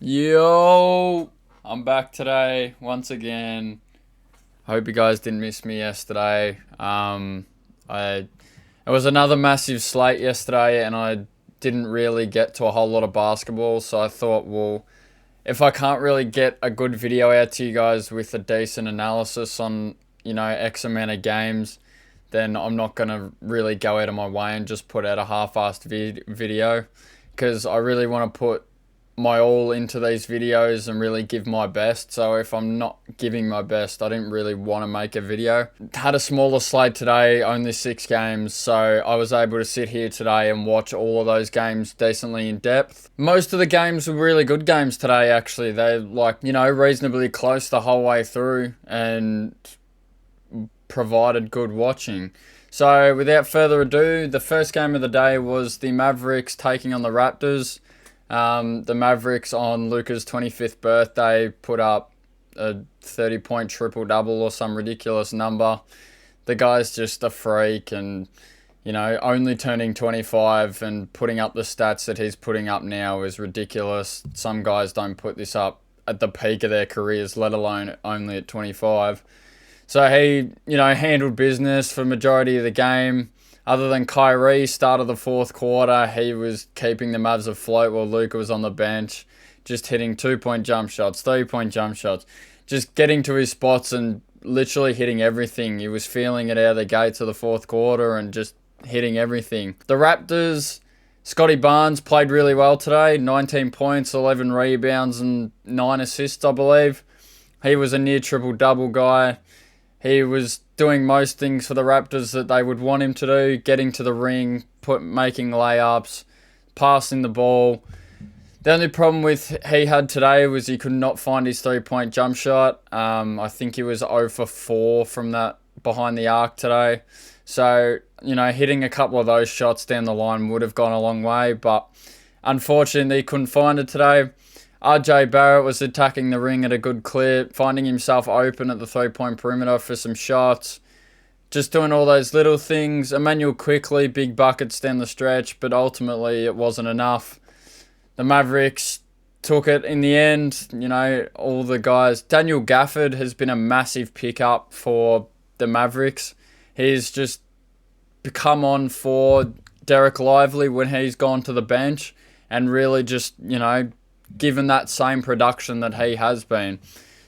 Yo, I'm back today once again. Hope you guys didn't miss me yesterday. I It was another massive slate yesterday, and I didn't really get to a whole lot of basketball. So I thought, well, if I can't really get a good video out to you guys with a decent analysis on X amount of games, then I'm not gonna really go out of my way and just put out a half-assed video, because I really want to put my all into these videos and really give my best. So if I'm not giving my best, I didn't really want to make a video. Had a smaller slate today, only 6 games, so I was able to sit here today and watch all of those games decently in depth. Most of the games were really good games today, actually. They're reasonably close the whole way through and provided good watching. So without further ado, the first game of the day was the Mavericks taking on the Raptors. The Mavericks on Luka's 25th birthday put up a 30-point triple-double or some ridiculous number. The guy's just a freak, and only turning 25 and putting up the stats that he's putting up now is ridiculous. Some guys don't put this up at the peak of their careers, let alone only at 25. So he, handled business for majority of the game. Other than Kyrie, start of the fourth quarter, he was keeping the Mavs afloat while Luka was on the bench, just hitting 2-point jump shots, 3-point jump shots, just getting to his spots and literally hitting everything. He was feeling it out of the gates of the fourth quarter and just hitting everything. The Raptors, Scotty Barnes played really well today, 19 points, 11 rebounds and 9 assists, I believe. He was a near triple-double guy. He was doing most things for the Raptors that they would want him to do, getting to the ring, making layups, passing the ball. The only problem he had today was he could not find his 3-point jump shot. I think he was 0 for 4 from that behind the arc today. So, hitting a couple of those shots down the line would have gone a long way, but unfortunately he couldn't find it today. RJ Barrett was attacking the ring at a good clip, finding himself open at the 3-point perimeter for some shots. Just doing all those little things. Emmanuel Quickley, big buckets down the stretch, but ultimately it wasn't enough. The Mavericks took it in the end. All the guys. Daniel Gafford has been a massive pickup for the Mavericks. He's just come on for Derek Lively when he's gone to the bench and really just, given that same production that he has been.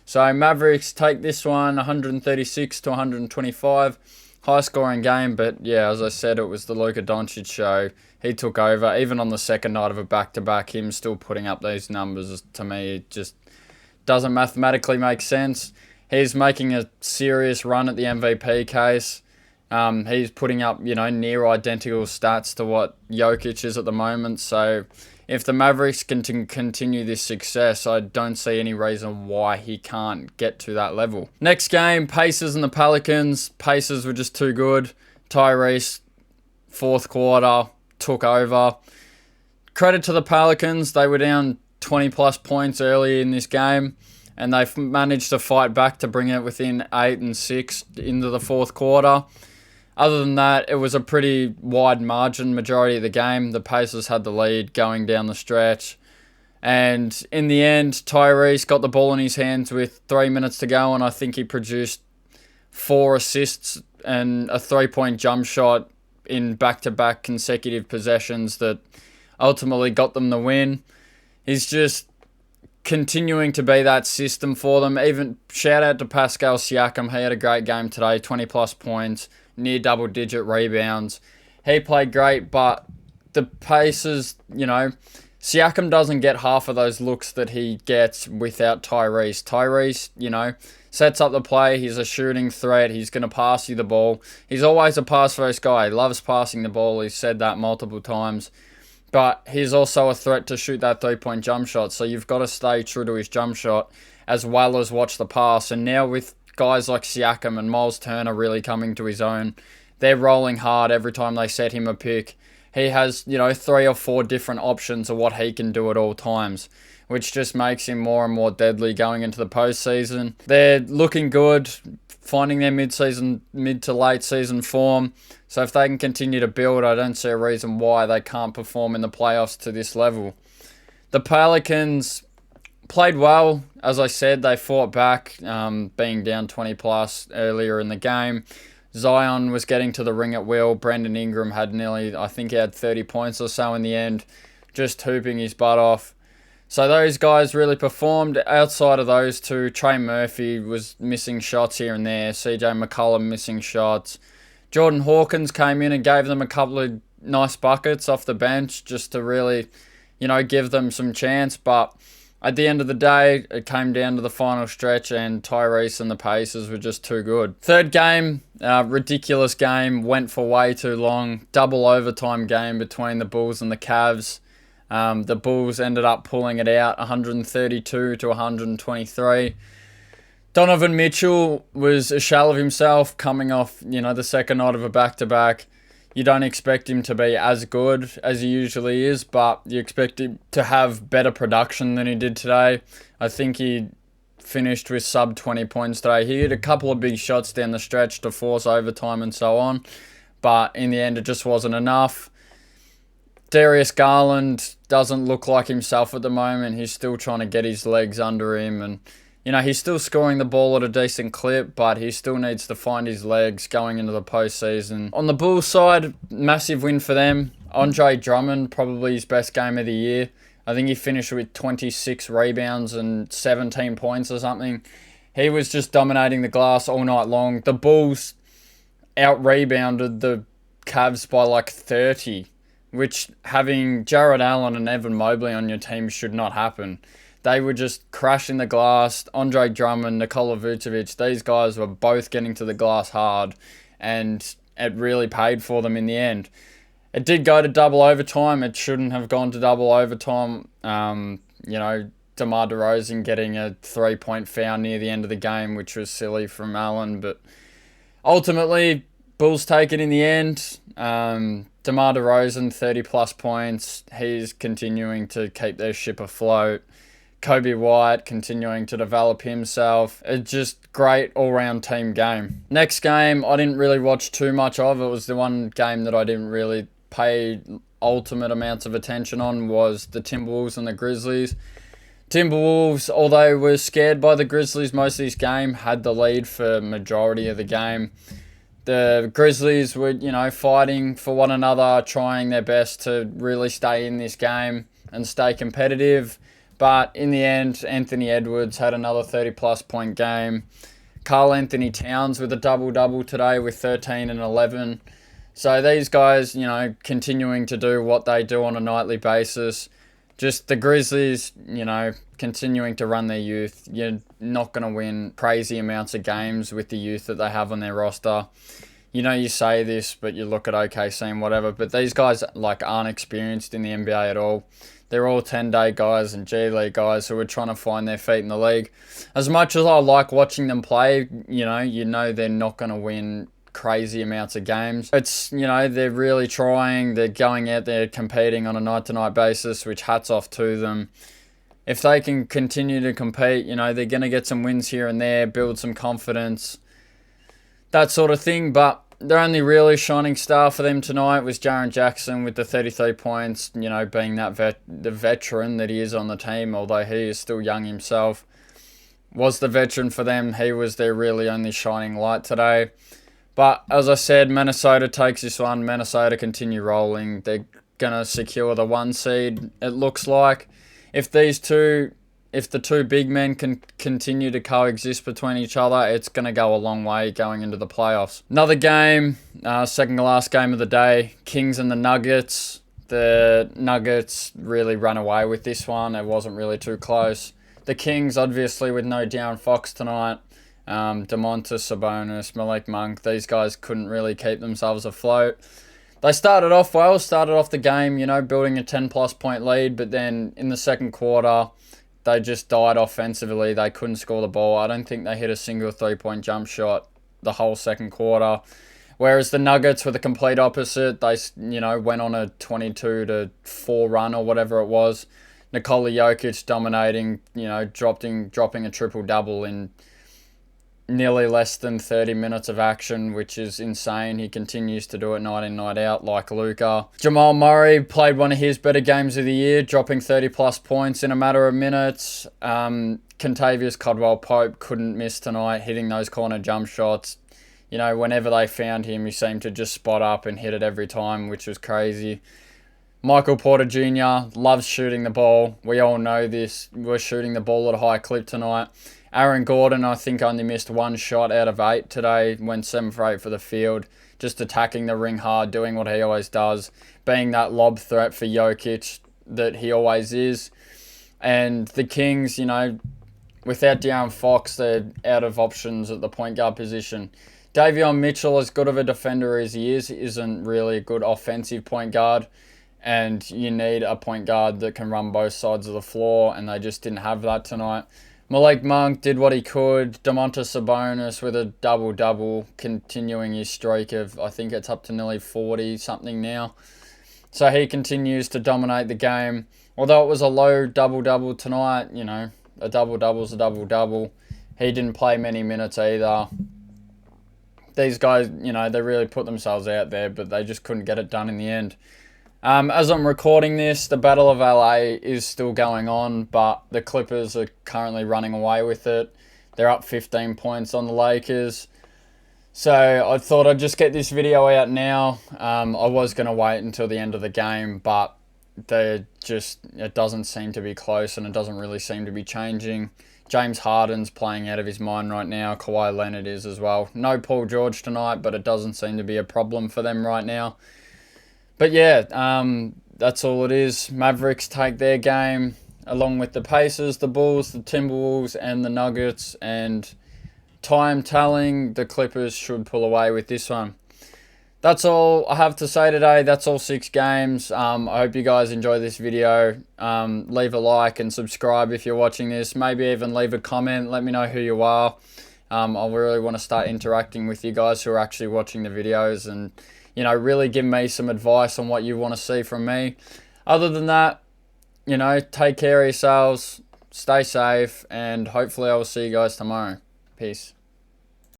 So Mavericks take this one 136 to 125. High scoring game, but yeah, as I said, it was the Luka Doncic show. He took over. Even on the second night of a back-to-back, him still putting up these numbers, to me, it just doesn't mathematically make sense. He's making a serious run at the MVP case. He's putting up, near identical stats to what Jokic is at the moment, so if the Mavericks can continue this success, I don't see any reason why he can't get to that level. Next game, Pacers and the Pelicans. Pacers were just too good. Tyrese, fourth quarter, took over. Credit to the Pelicans. They were down 20-plus points early in this game, and they managed to fight back to bring it within 8 and 6 into the fourth quarter. Other than that, it was a pretty wide margin majority of the game. The Pacers had the lead going down the stretch. And in the end, Tyrese got the ball in his hands with 3 minutes to go, and I think he produced 4 assists and a 3-point jump shot in back-to-back consecutive possessions that ultimately got them the win. He's just continuing to be that system for them. Even shout out to Pascal Siakam. He had a great game today, 20-plus points. Near double-digit rebounds. He played great, but the Pacers, Siakam doesn't get half of those looks that he gets without Tyrese. Tyrese, sets up the play. He's a shooting threat. He's going to pass you the ball. He's always a pass-first guy. He loves passing the ball. He's said that multiple times. But he's also a threat to shoot that 3-point jump shot, so you've got to stay true to his jump shot as well as watch the pass. And now with guys like Siakam and Miles Turner really coming to his own, they're rolling hard every time they set him a pick. He has, 3 or 4 different options of what he can do at all times, which just makes him more and more deadly going into the postseason. They're looking good, finding their mid to late season form. So if they can continue to build, I don't see a reason why they can't perform in the playoffs to this level. The Pelicans played well. As I said, they fought back, being down 20 plus earlier in the game. Zion was getting to the ring at will. Brandon Ingram had I think he had 30 points or so in the end, just hooping his butt off. So those guys really performed. Outside of those two, Trey Murphy was missing shots here and there. CJ McCollum missing shots. Jordan Hawkins came in and gave them a couple of nice buckets off the bench just to really, give them some chance. But at the end of the day, it came down to the final stretch and Tyrese and the Pacers were just too good. Third game, ridiculous game, went for way too long. Double overtime game between the Bulls and the Cavs. The Bulls ended up pulling it out 132 to 123. Donovan Mitchell was a shell of himself coming off, the second night of a back-to-back. You don't expect him to be as good as he usually is, but you expect him to have better production than he did today. I think he finished with sub 20 points today. He hit a couple of big shots down the stretch to force overtime and so on, but in the end it just wasn't enough. Darius Garland doesn't look like himself at the moment. He's still trying to get his legs under him and he's still scoring the ball at a decent clip, but he still needs to find his legs going into the postseason. On the Bulls side, massive win for them. Andre Drummond, probably his best game of the year. I think he finished with 26 rebounds and 17 points or something. He was just dominating the glass all night long. The Bulls out-rebounded the Cavs by like 30, which having Jared Allen and Evan Mobley on your team should not happen. They were just crashing the glass. Andre Drummond, Nikola Vucevic, these guys were both getting to the glass hard, and it really paid for them in the end. It did go to double overtime. It shouldn't have gone to double overtime. DeMar DeRozan getting a 3-point foul near the end of the game, which was silly from Allen, but ultimately, Bulls take it in the end. DeMar DeRozan, 30-plus points. He's continuing to keep their ship afloat. Kobe White continuing to develop himself. It's just great all-round team game. Next game, I didn't really watch too much of. It was the one game that I didn't really pay ultimate amounts of attention on was the Timberwolves and the Grizzlies. Timberwolves, although were scared by the Grizzlies most of this game, had the lead for majority of the game. The Grizzlies were, fighting for one another, trying their best to really stay in this game and stay competitive. But in the end, Anthony Edwards had another 30-plus point game. Karl Anthony Towns with a double-double today with 13 and 11. So these guys, continuing to do what they do on a nightly basis. Just the Grizzlies, continuing to run their youth. You're not going to win crazy amounts of games with the youth that they have on their roster. You say this, but you look at OKC and whatever. But these guys, aren't experienced in the NBA at all. They're all 10-day guys and G League guys who are trying to find their feet in the league. As much as I like watching them play, they're not going to win crazy amounts of games. It's, they're really trying. They're going out there competing on a night-to-night basis, which hats off to them. If they can continue to compete, they're going to get some wins here and there, build some confidence, that sort of thing. But the only really shining star for them tonight was Jaren Jackson with the 33 points, being the veteran that he is on the team, although he is still young himself. Was the veteran for them. He was their really only shining light today. But as I said, Minnesota takes this one. Minnesota continue rolling. They're going to secure the 1 seed, it looks like. If the two big men can continue to coexist between each other, it's going to go a long way going into the playoffs. Another game, second to last game of the day, Kings and the Nuggets. The Nuggets really ran away with this one. It wasn't really too close. The Kings, obviously, with no De'Aaron Fox tonight, Domantas Sabonis, Malik Monk, these guys couldn't really keep themselves afloat. They started off the game, building a 10-plus point lead, but then in the second quarter, they just died offensively. They couldn't score the ball. I don't think they hit a single 3-point jump shot the whole second quarter. Whereas the Nuggets were the complete opposite. They, went on a 22-4 run or whatever it was. Nikola Jokic dominating, dropping a triple-double in nearly less than 30 minutes of action, which is insane. He continues to do it night in, night out like Luka. Jamal Murray played one of his better games of the year, dropping 30 plus points in a matter of minutes. Kentavious Caldwell-Pope couldn't miss tonight, hitting those corner jump shots. You know, whenever they found him, he seemed to just spot up and hit it every time, which was crazy. Michael Porter Jr. loves shooting the ball. We all know this. We're shooting the ball at a high clip tonight. Aaron Gordon, I think, only missed 1 shot out of 8 today. Went 7 for 8 for the field. Just attacking the ring hard, doing what he always does. Being that lob threat for Jokic that he always is. And the Kings, you know, without De'Aaron Fox, they're out of options at the point guard position. Davion Mitchell, as good of a defender as he is, isn't really a good offensive point guard. And you need a point guard that can run both sides of the floor, and they just didn't have that tonight. Malik Monk did what he could. Domantas Sabonis with a double-double, continuing his streak of, I think it's up to nearly 40-something now. So he continues to dominate the game. Although it was a low double-double tonight, you know, a double-double's a double-double. He didn't play many minutes either. These guys, you know, they really put themselves out there, but they just couldn't get it done in the end. As I'm recording this, the Battle of LA is still going on, but the Clippers are currently running away with it. They're up 15 points on the Lakers. So I thought I'd just get this video out now. I was going to wait until the end of the game, but it doesn't seem to be close, and it doesn't really seem to be changing. James Harden's playing out of his mind right now. Kawhi Leonard is as well. No Paul George tonight, but it doesn't seem to be a problem for them right now. But yeah, that's all it is. Mavericks take their game along with the Pacers, the Bulls, the Timberwolves, and the Nuggets. And time telling, the Clippers should pull away with this one. That's all I have to say today. That's all 6 games. I hope you guys enjoy this video. Leave a like and subscribe if you're watching this. Maybe even leave a comment. Let me know who you are. I really want to start interacting with you guys who are actually watching the videos, and you know, really give me some advice on what you want to see from me. Other than that, you know, take care of yourselves, stay safe, and hopefully I will see you guys tomorrow. Peace.